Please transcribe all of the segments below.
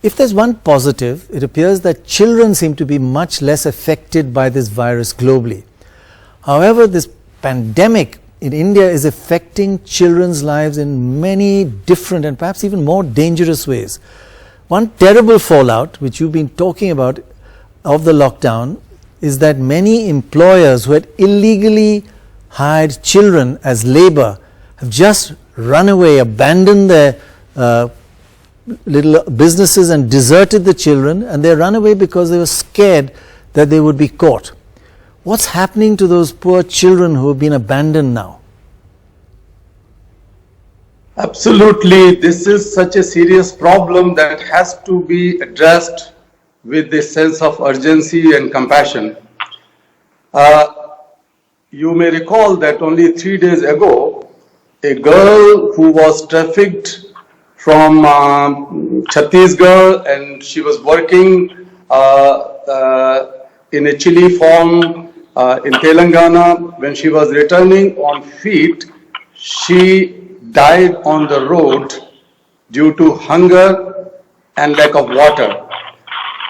If there's one positive, it appears that children seem to be much less affected by this virus globally. However, this pandemic in India is affecting children's lives in many different and perhaps even more dangerous ways. One terrible fallout, which you've been talking about, of the lockdown is that many employers who had illegally hired children as labor have just run away, abandoned their little businesses and deserted the children, and they run away because they were scared that they would be caught. What's happening to those poor children who have been abandoned now? Absolutely, this is such a serious problem that has to be addressed with a sense of urgency and compassion. You may recall that only 3 days ago, a girl who was trafficked from Chhattisgarh, and she was working in a chili farm in Telangana. When she was returning on feet, she died on the road due to hunger and lack of water.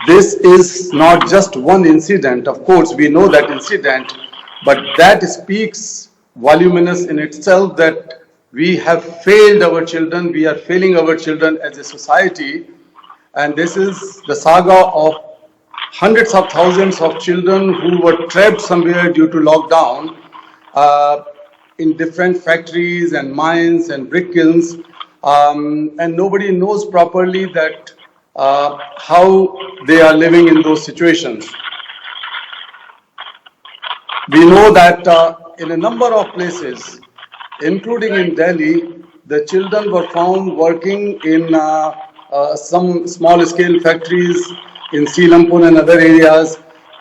This is not just one incident. Of course, we know that incident, but that speaks voluminous in itself that we have failed our children, we are failing our children as a society, and this is the saga of hundreds of thousands of children who were trapped somewhere due to lockdown in different factories and mines and brick kilns, and nobody knows properly that how they are living in those situations. We know that in a number of places, including in Delhi, the children were found working in some small-scale factories in Seelampur and other areas.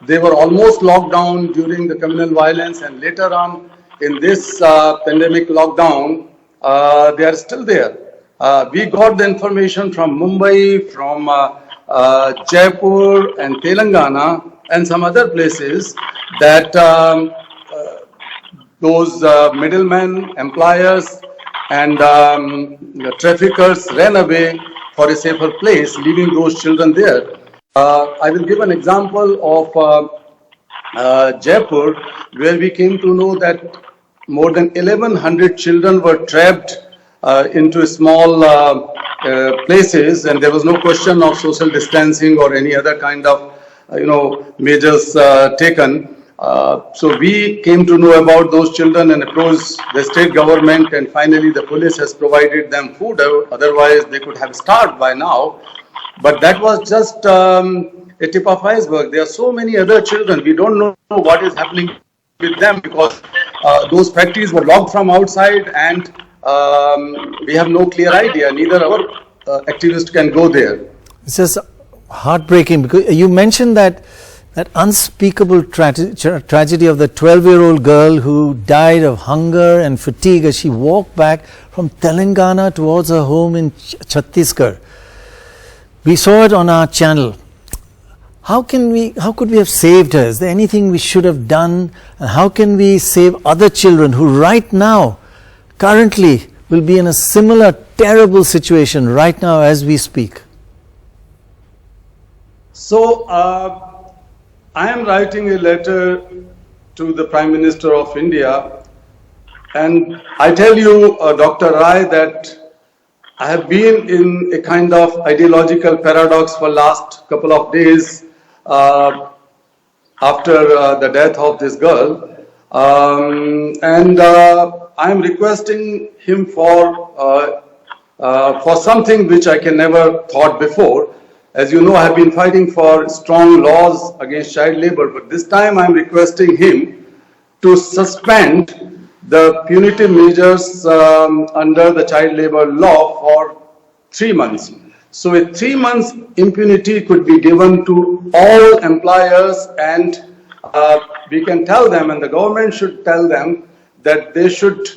They were almost locked down during the communal violence, and later on in this pandemic lockdown, they are still there. We got the information from Mumbai, from Jaipur and Telangana and some other places that those middlemen, employers and traffickers ran away for a safer place, leaving those children there. I will give an example of Jaipur, where we came to know that more than 1,100 children were trapped into small places, and there was no question of social distancing or any other kind of measures taken. So we came to know about those children and approached the state government, and finally the police has provided them food. Otherwise they could have starved by now. But that was just a tip of iceberg. There are so many other children. We don't know what is happening with them because those factories were locked from outside, and we have no clear idea. Neither our activist can go there. It's just heartbreaking because you mentioned that unspeakable tragedy of the 12-year-old girl who died of hunger and fatigue as she walked back from Telangana towards her home in Chhattisgarh. We saw it on our channel. How could we have saved her? Is there anything we should have done? And how can we save other children who right now, currently, will be in a similar terrible situation right now as we speak? So, I am writing a letter to the Prime Minister of India, and I tell you, Dr. Rai, that I have been in a kind of ideological paradox for last couple of days after the death of this girl, and I am requesting him for something which I can never thought before. As you know, I have been fighting for strong laws against child labor, but this time I am requesting him to suspend the punitive measures under the child labor law for 3 months. So a 3 months impunity could be given to all employers, and we can tell them, and the government should tell them, that they should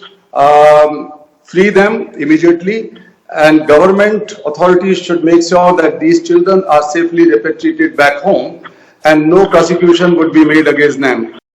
free them immediately, and government authorities should make sure that these children are safely repatriated back home and no prosecution would be made against them.